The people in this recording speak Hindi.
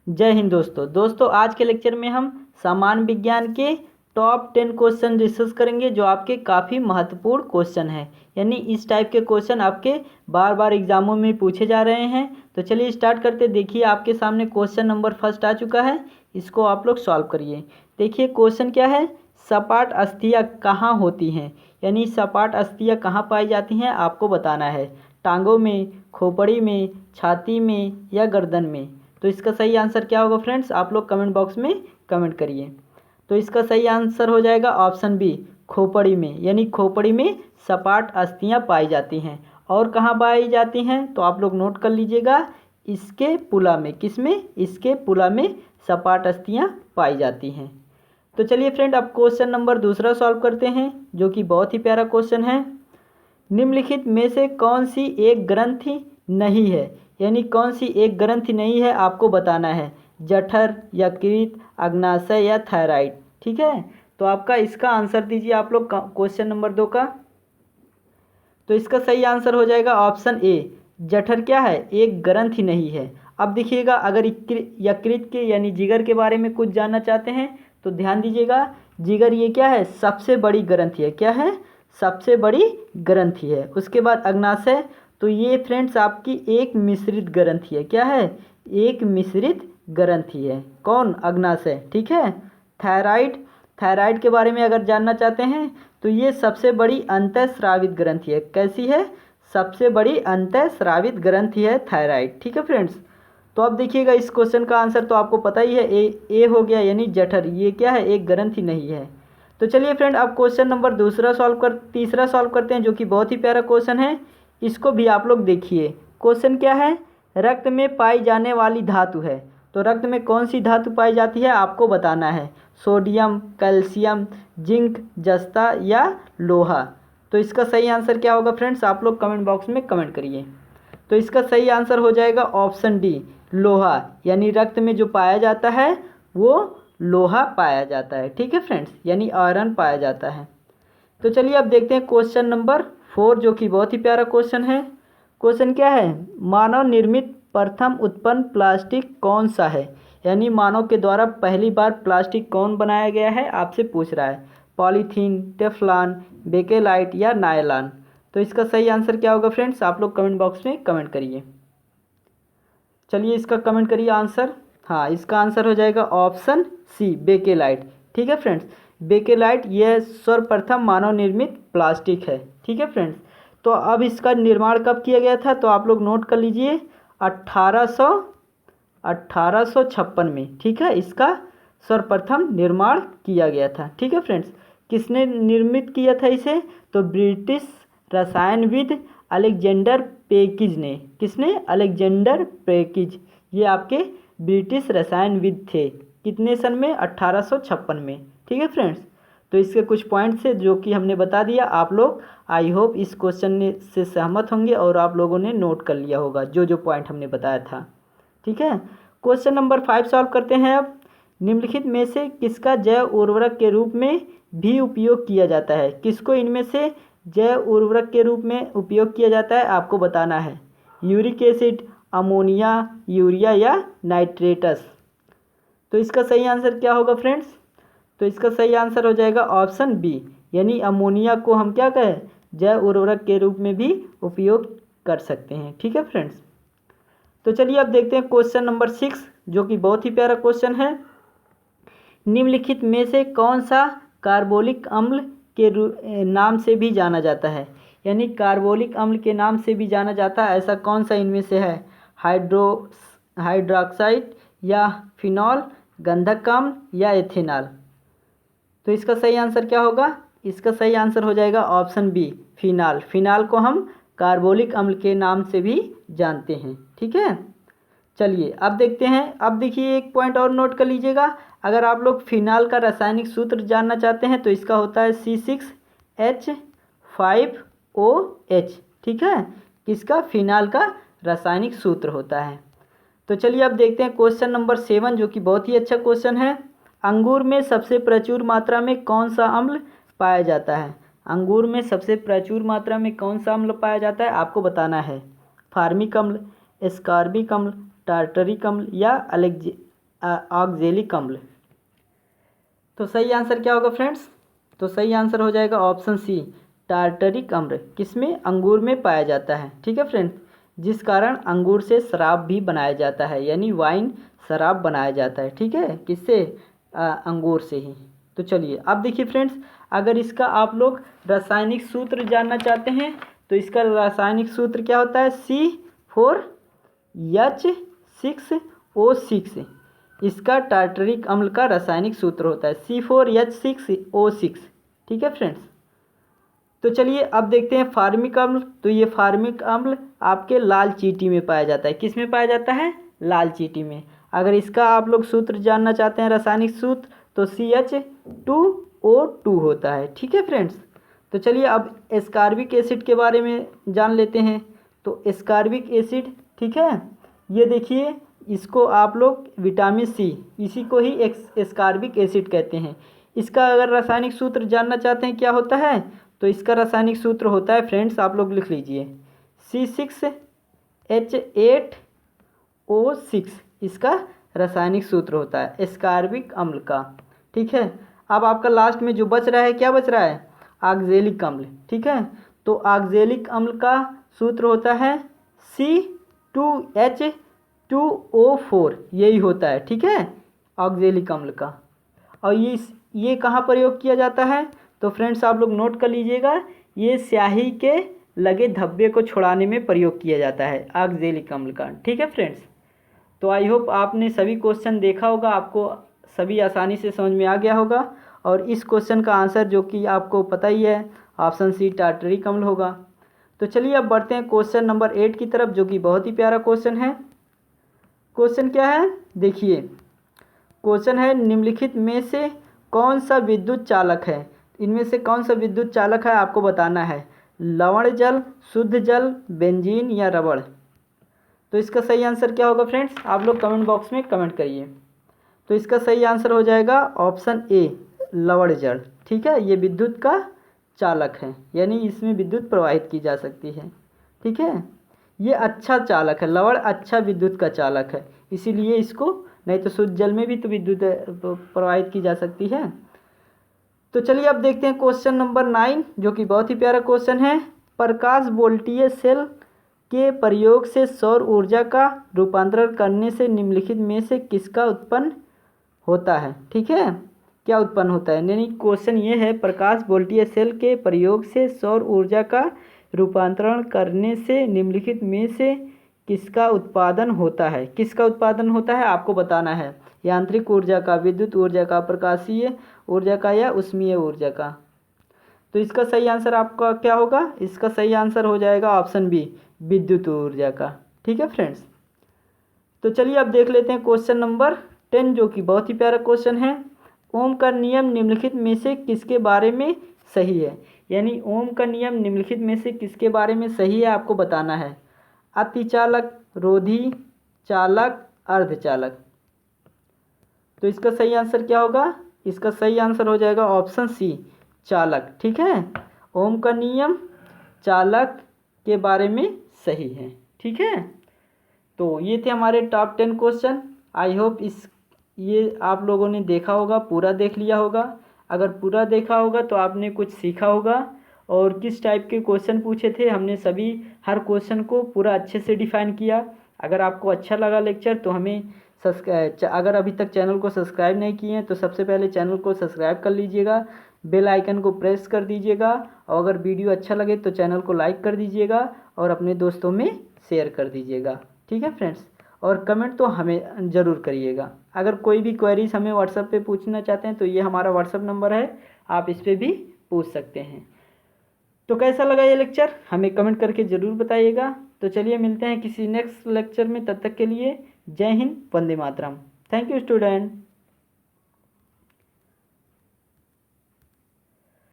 जय हिंद दोस्तों आज के लेक्चर में हम सामान्य विज्ञान के टॉप 10 क्वेश्चन डिस्कस करेंगे जो आपके काफ़ी महत्वपूर्ण क्वेश्चन हैं। यानी इस टाइप के क्वेश्चन आपके बार बार एग्जामों में पूछे जा रहे हैं। तो चलिए स्टार्ट करते। देखिए आपके सामने क्वेश्चन नंबर फर्स्ट आ चुका है, इसको आप लोग सॉल्व करिए। देखिए क्वेश्चन क्या है, सपाट अस्थियाँ कहाँ होती हैं। यानी सपाट अस्थियाँ कहाँ पाई जाती हैं आपको बताना है। टांगों में, खोपड़ी में, छाती में या गर्दन में। तो इसका सही आंसर क्या होगा फ्रेंड्स, आप लोग कमेंट बॉक्स में कमेंट करिए। तो इसका सही आंसर हो जाएगा ऑप्शन बी, खोपड़ी में। यानी खोपड़ी में सपाट अस्थियां पाई जाती हैं। और कहाँ पाई जाती हैं तो आप लोग नोट कर लीजिएगा, इसके पुला में। किसमें? इसके पुला में सपाट अस्थियां पाई जाती हैं। तो चलिए फ्रेंड अब क्वेश्चन नंबर दूसरा सॉल्व करते हैं, जो कि बहुत ही प्यारा क्वेश्चन है। निम्नलिखित में से कौन सी एक ग्रंथि नहीं है। यानी कौन सी एक ग्रंथि नहीं है आपको बताना है। जठर, यकृत, अग्नाशय या थायराइड। ठीक है, तो आपका इसका आंसर दीजिए आप लोग क्वेश्चन नंबर 2 का। तो इसका सही आंसर हो जाएगा ऑप्शन ए, जठर क्या है, एक ग्रंथि नहीं है। अब देखिएगा, अगर यकृत के यानी जिगर के बारे में कुछ जानना चाहते हैं तो ध्यान दीजिएगा। जिगर ये क्या है, सबसे बड़ी ग्रंथि है। क्या है? सबसे बड़ी ग्रंथि है। उसके बाद अग्नाशय, तो ये फ्रेंड्स आपकी एक मिश्रित ग्रंथि है। क्या है? एक मिश्रित ग्रंथि है। कौन? अग्नाशय। ठीक है। थायराइड, थायराइड के बारे में अगर जानना चाहते हैं तो ये सबसे बड़ी अंतःस्रावित ग्रंथि है। कैसी है? सबसे बड़ी अंतःस्रावित ग्रंथि है थायराइड। ठीक है फ्रेंड्स। तो अब देखिएगा इस क्वेश्चन का आंसर तो आपको पता ही है, ए हो गया। यानी जठर ये क्या है, एक ग्रंथि नहीं है। तो चलिए फ्रेंड अब क्वेश्चन नंबर तीसरा सॉल्व करते हैं, जो कि बहुत ही प्यारा क्वेश्चन है। इसको भी आप लोग देखिए। क्वेश्चन क्या है, रक्त में पाई जाने वाली धातु है। तो रक्त में कौन सी धातु पाई जाती है आपको बताना है। सोडियम, कैल्शियम, जिंक, जस्ता या लोहा। तो इसका सही आंसर क्या होगा फ्रेंड्स, आप लोग कमेंट बॉक्स में कमेंट करिए। तो इसका सही आंसर हो जाएगा ऑप्शन डी, लोहा। यानी रक्त में जो पाया जाता है वो लोहा पाया जाता है। ठीक है फ्रेंड्स, यानी आयरन पाया जाता है। तो चलिए अब देखते हैं क्वेश्चन नंबर 4, जो कि बहुत ही प्यारा क्वेश्चन है। क्वेश्चन क्या है, मानव निर्मित प्रथम उत्पन्न प्लास्टिक कौन सा है। यानी मानव के द्वारा पहली बार प्लास्टिक कौन बनाया गया है आपसे पूछ रहा है। पॉलीथीन, टेफ्लॉन, बेकेलाइट या नायलॉन। तो इसका सही आंसर क्या होगा फ्रेंड्स, आप लोग कमेंट बॉक्स में कमेंट करिए। चलिए इसका कमेंट करिए आंसर। हाँ, इसका आंसर हो जाएगा ऑप्शन सी, बेकेलाइट। ठीक है फ्रेंड्स, बेकेलाइट यह सर्वप्रथम मानव निर्मित प्लास्टिक है। ठीक है फ्रेंड्स। तो अब इसका निर्माण कब किया गया था तो आप लोग नोट कर लीजिए, 1856 में। ठीक है, इसका सर्वप्रथम निर्माण किया गया था। ठीक है फ्रेंड्स। किसने निर्मित किया था इसे तो ब्रिटिश रसायनविद अलेक्जेंडर पेकिज ने। किसने? अलेक्जेंडर पेकिज। ये आपके ब्रिटिश रसायनविद थे। कितने सन में? 1856 में। ठीक है फ्रेंड्स। तो इसके कुछ पॉइंट्स है जो कि हमने बता दिया। आप लोग आई होप इस क्वेश्चन से सहमत होंगे और आप लोगों ने नोट कर लिया होगा जो जो पॉइंट हमने बताया था। ठीक है। क्वेश्चन नंबर 5 सॉल्व करते हैं अब। निम्नलिखित में से किसका जैव उर्वरक के रूप में भी उपयोग किया जाता है। किसको इनमें से जैव उर्वरक के रूप में उपयोग किया जाता है आपको बताना है। यूरिक एसिड, अमोनिया, यूरिया या नाइट्रेटस। तो इसका सही आंसर क्या होगा फ्रेंड्स, तो इसका सही आंसर हो जाएगा ऑप्शन बी, यानी अमोनिया को हम क्या कहें, जैव उर्वरक के रूप में भी उपयोग कर सकते हैं। ठीक है फ्रेंड्स। तो चलिए अब देखते हैं क्वेश्चन नंबर 6, जो कि बहुत ही प्यारा क्वेश्चन है। निम्नलिखित में से कौन सा कार्बोलिक अम्ल के नाम से भी जाना जाता है। यानी कार्बोलिक अम्ल के नाम से भी जाना जाता है, ऐसा कौन सा इनमें से है। हाइड्रोक्साइड या फिनॉल, गंधक अम्ल या एथेनॉल। तो इसका सही आंसर क्या होगा, इसका सही आंसर हो जाएगा ऑप्शन बी, फिनाल। फिनाल को हम कार्बोलिक अम्ल के नाम से भी जानते हैं। ठीक है। चलिए अब देखते हैं। अब देखिए एक पॉइंट और नोट कर लीजिएगा। अगर आप लोग फिनाल का रासायनिक सूत्र जानना चाहते हैं तो इसका होता है C6H5OH। ठीक है, किसका? फिनाल का रासायनिक सूत्र होता है। तो चलिए अब देखते हैं क्वेश्चन नंबर 7, जो कि बहुत ही अच्छा क्वेश्चन है। अंगूर में सबसे प्रचुर मात्रा में कौन सा अम्ल पाया जाता है। अंगूर में सबसे प्रचुर मात्रा में कौन सा अम्ल पाया जाता है आपको बताना है। फार्मिक अम्ल, एस्कॉर्बिक अम्ल, टार्टरिक अम्ल या ऑक्जेलिक अम्ल। तो सही आंसर क्या होगा फ्रेंड्स? तो सही आंसर हो जाएगा ऑप्शन सी, टार्टरिक अम्ल। किसमें? अंगूर में पाया जाता है। ठीक है फ्रेंड्स, जिस कारण अंगूर से शराब भी बनाया जाता है, यानी वाइन शराब बनाया जाता है। ठीक है, किससे? अंगूर से ही। तो चलिए अब देखिए फ्रेंड्स, अगर इसका आप लोग रासायनिक सूत्र जानना चाहते हैं तो इसका रासायनिक सूत्र क्या होता है? C4H6O6। इसका टार्टरिक अम्ल का रासायनिक सूत्र होता है C4H6O6। ठीक है फ्रेंड्स, तो चलिए अब देखते हैं फार्मिक अम्ल। तो ये फार्मिक अम्ल आपके लाल चींटी में पाया जाता है। किस में पाया जाता है? लाल चींटी में। अगर इसका आप लोग सूत्र जानना चाहते हैं, रासायनिक सूत्र, तो CH2O2 होता है। ठीक है फ्रेंड्स, तो चलिए अब एस्कॉर्बिक एसिड के बारे में जान लेते हैं। तो एस्कॉर्बिक एसिड, ठीक है, ये देखिए, इसको आप लोग विटामिन सी, इसी को ही एस्कॉर्बिक एसिड कहते हैं। इसका अगर रासायनिक सूत्र जानना चाहते हैं क्या होता है, तो इसका रासायनिक सूत्र होता है फ्रेंड्स, आप लोग लिख लीजिए, C6H8O6। इसका रासायनिक सूत्र होता है एस्कॉर्बिक अम्ल का। ठीक है, अब आपका लास्ट में जो बच रहा है, क्या बच रहा है? ऑक्जेलिक अम्ल। ठीक है, तो ऑक्जेलिक अम्ल का सूत्र होता है C2H2O4, यही होता है। ठीक है, ऑक्जेलिक अम्ल का। और ये कहाँ प्रयोग किया जाता है? तो फ्रेंड्स आप लोग नोट कर लीजिएगा, ये स्याही के लगे धब्बे को छुड़ाने में प्रयोग किया जाता है ऑक्जेलिक अम्ल का। ठीक है फ्रेंड्स, तो आई होप आपने सभी क्वेश्चन देखा होगा, आपको सभी आसानी से समझ में आ गया होगा। और इस क्वेश्चन का आंसर जो कि आपको पता ही है, ऑप्शन सी, टार्टरिक अम्ल होगा। तो चलिए अब बढ़ते हैं क्वेश्चन नंबर 8 की तरफ, जो कि बहुत ही प्यारा क्वेश्चन है। क्वेश्चन क्या है? देखिए, क्वेश्चन है, निम्नलिखित में से कौन सा विद्युत चालक है? इनमें से कौन सा विद्युत चालक है आपको बताना है। लवण जल, शुद्ध जल, बेंजीन या रबड़? तो इसका सही आंसर क्या होगा फ्रेंड्स? आप लोग कमेंट बॉक्स में कमेंट करिए। तो इसका सही आंसर हो जाएगा ऑप्शन ए, लवण जल। ठीक है, ये विद्युत का चालक है, यानी इसमें विद्युत प्रवाहित की जा सकती है। ठीक है, ये अच्छा चालक है, लवण अच्छा विद्युत का चालक है, इसीलिए इसको, नहीं तो शुद्ध जल में भी तो विद्युत प्रवाहित की जा सकती है। तो चलिए अब देखते हैं क्वेश्चन नंबर 9, जो कि बहुत ही प्यारा क्वेश्चन है। प्रकाश वोल्टीय सेल के प्रयोग से सौर ऊर्जा का रूपांतरण करने से निम्नलिखित में से किसका उत्पन्न होता है? ठीक है, क्या उत्पन्न होता है? यानी क्वेश्चन ये है, प्रकाश वोल्टीय सेल के प्रयोग से सौर ऊर्जा का रूपांतरण करने से निम्नलिखित में से किसका उत्पादन होता है? किसका उत्पादन होता है आपको बताना है। यांत्रिक ऊर्जा का, विद्युत ऊर्जा का, प्रकाशीय ऊर्जा का या ऊष्मीय ऊर्जा का? तो इसका सही आंसर आपका क्या होगा? इसका सही आंसर हो जाएगा ऑप्शन बी, विद्युत ऊर्जा का। ठीक है फ्रेंड्स, तो चलिए अब देख लेते हैं क्वेश्चन नंबर 10, जो कि बहुत ही प्यारा क्वेश्चन है। ओम का नियम निम्नलिखित में से किसके बारे में सही है? यानी ओम का नियम निम्नलिखित में से किसके बारे में सही है आपको बताना है। अतिचालक, रोधी, चालक, अर्धचालक? तो इसका सही आंसर क्या होगा? इसका सही आंसर हो जाएगा ऑप्शन सी, चालक। ठीक है, ओम का नियम चालक के बारे में सही है। ठीक है, तो ये थे हमारे टॉप 10 क्वेश्चन। आई होप ये आप लोगों ने देखा होगा, पूरा देख लिया होगा। अगर पूरा देखा होगा तो आपने कुछ सीखा होगा, और किस टाइप के क्वेश्चन पूछे थे, हमने सभी हर क्वेश्चन को पूरा अच्छे से डिफाइन किया। अगर आपको अच्छा लगा लेक्चर तो हमें अगर अभी तक चैनल को सब्सक्राइब नहीं किए हैं तो सबसे पहले चैनल को सब्सक्राइब कर लीजिएगा, बेल आइकन को प्रेस कर दीजिएगा, और अगर वीडियो अच्छा लगे तो चैनल को लाइक कर दीजिएगा और अपने दोस्तों में शेयर कर दीजिएगा। ठीक है फ्रेंड्स, और कमेंट तो हमें ज़रूर करिएगा। अगर कोई भी क्वेरीज हमें व्हाट्सएप पे पूछना चाहते हैं तो ये हमारा व्हाट्सएप नंबर है, आप इस पर भी पूछ सकते हैं। तो कैसा लगा ये लेक्चर हमें कमेंट करके ज़रूर बताइएगा। तो चलिए मिलते हैं किसी नेक्स्ट लेक्चर में, तब तक के लिए जय हिंद, वंदे मातरम। Thank you student.